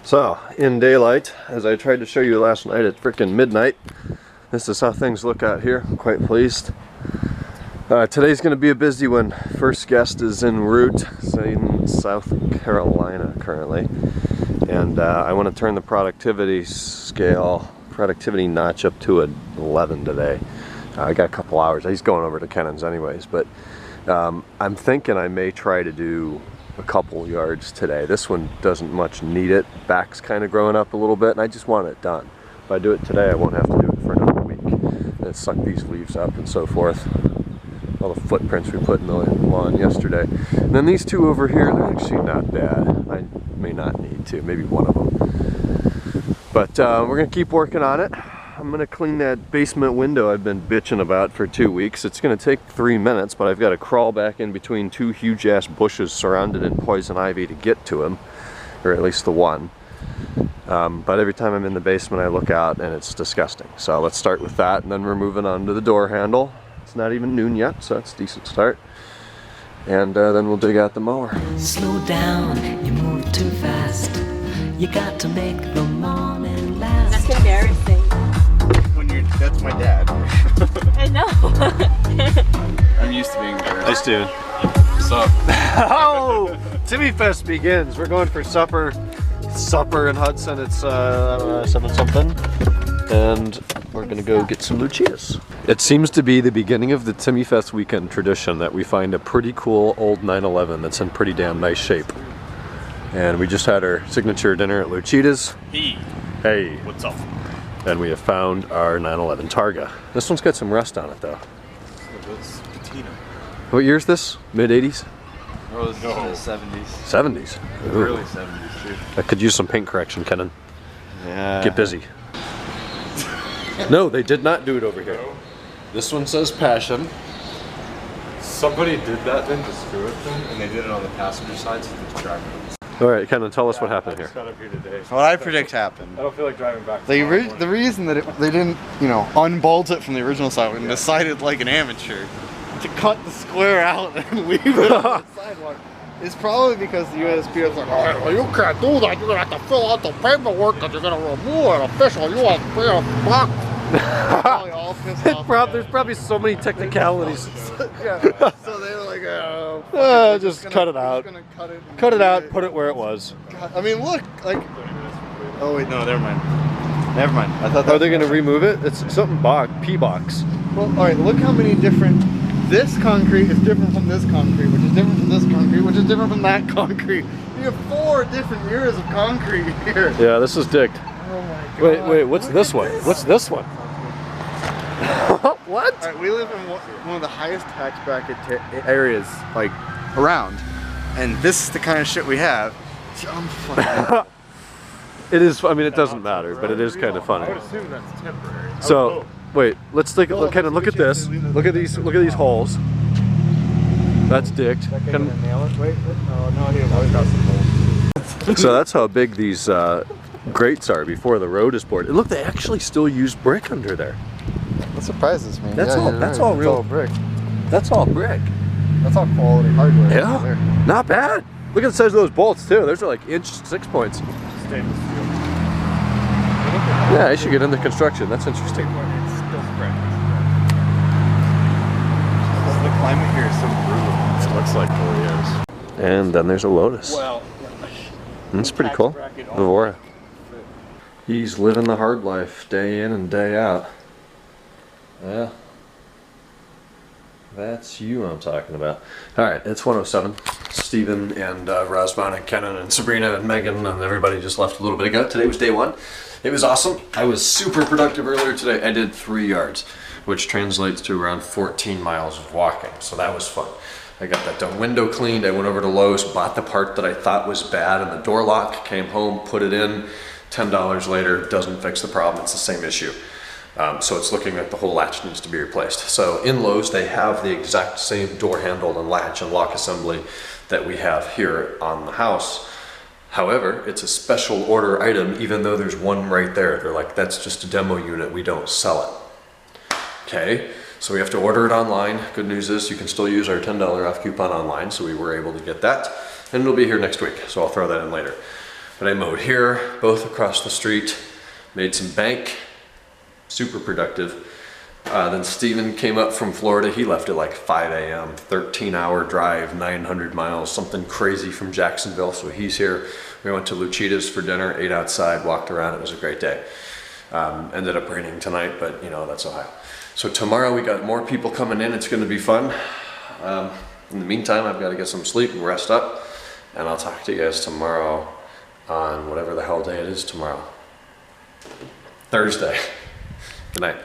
So, in daylight, as I tried to show you last night at frickin' midnight, this is how things look out here. I'm quite pleased. Today's going to be a busy one. First guest is en route, in South Carolina currently. And I want to turn the productivity notch up to an 11 today. I got a couple hours. He's going over to Kennan's anyways, but I'm thinking I may try to do a couple yards today. This one doesn't much need it. Back's kind of growing up a little bit and I just want it done. If I do it today, I won't have to do it for another week. And suck these leaves up and so forth. All the footprints we put in the lawn yesterday. And then these two over here, they're actually not bad. I may not need to, maybe one of them. But we're gonna keep working on it. I'm gonna clean that basement window I've been bitching about for 2 weeks. It's gonna take 3 minutes, but I've got to crawl back in between two huge ass bushes surrounded in poison ivy to get to them, or at least the one. But every time I'm in the basement I look out and it's disgusting. So let's start with that, and then we're moving on to the door handle. It's not even noon yet, so that's a decent start. And then we'll dig out the mower. Slow down, you move too fast. You got to make the morning last. That's embarrassing. That's my dad. I know. I'm used to being embarrassed. Nice dude. What's up? Oh! Timmy Fest begins. We're going for supper. Supper in Hudson. It's I don't know, 7 something. And we're gonna go get some lucitas. It seems to be the beginning of the Timmy Fest weekend tradition that we find a pretty cool old 911 that's in pretty damn nice shape. And we just had our signature dinner at Lucitas. Hey. What's up? And we have found our 911 Targa. This one's got some rust on it though. It's patina. What year is this? Mid 80s? Oh, this is the 70s. 70s? Ooh. Early 70s too. I could use some paint correction, Kenan. Yeah. Get busy. No, they did not do it over here. This one says passion. Somebody did that then to screw with them, and they did it on the passenger side so they could drive it. All right, Kenan, tell us what happened here. Got up here today. What I predict happened. I don't feel like driving back. The reason that they didn't, unbolt it from the original side and decided like an amateur to cut the square out and leave it on the sidewalk is probably because the USP was like, oh, well, you can't do that. You're gonna have to fill out the paperwork because you're gonna remove an official USB box. Probably all pissed off. There's probably so many technicalities. Yeah. So they were like, oh, just cut it out. Cut it out. Put it where it was. I mean, look, like. Oh wait, no, never mind. Never mind. I thought. Are they going to remove it? It's something P box. Well, all right. Look how many different. This concrete is different from this concrete, which is different from this concrete, which is different from that concrete. You have 4 different years of concrete here. Yeah, this is dicked. Oh my god. Wait. What's this one? What's this one? What? All right, we live in one of the highest tax bracket areas like around, and this is the kind of shit we have. It is. I mean, it doesn't matter, but it is kind of funny. I would assume that's temporary. So, wait. Let's take a look. Kenan, look at this. Look at these. Look at these holes. That's dicked. So that's how big these grates are before the road is poured. And look, they actually still use brick under there. That surprises me. That's all. That's all real. Brick. That's all brick. That's all quality hardware. Yeah, There. not bad. Look at the size of those bolts too. Those are like inch 6 points. Stainless steel. Yeah, I should get into construction. That's interesting. It's still spread. The climate here is so brutal. It looks like 4 years. And then there's a Lotus. Well, That's pretty cool. Vivora. He's living the hard life day in and day out. Yeah. That's you I'm talking about. Alright, it's 1:07. Steven and Razvan and Kenan and Sabrina and Megan and everybody just left a little bit ago. Today was day 1. It was awesome. I was super productive earlier today. I did 3 yards, which translates to around 14 miles of walking. So that was fun. I got that done. Window cleaned. I went over to Lowe's, bought the part that I thought was bad in the door lock, came home, put it in. $10 later, doesn't fix the problem. It's the same issue. So it's looking like the whole latch needs to be replaced. So in Lowe's, they have the exact same door handle and latch and lock assembly that we have here on the house. However, it's a special order item, even though there's one right there. They're like, that's just a demo unit, we don't sell it. Okay, so we have to order it online. Good news is you can still use our $10 off coupon online, so we were able to get that. And it'll be here next week, so I'll throw that in later. But I mowed here, both across the street, made some bank, super productive. Then Steven came up from Florida. He left at like 5 a.m., 13-hour drive, 900 miles, something crazy from Jacksonville. So he's here. We went to Lucida's for dinner, ate outside, walked around. It was a great day. Ended up raining tonight, but you know, that's Ohio. So tomorrow we got more people coming in. It's gonna be fun. In the meantime, I've got to get some sleep and rest up. And I'll talk to you guys tomorrow on whatever the hell day it is tomorrow. Thursday. Good night.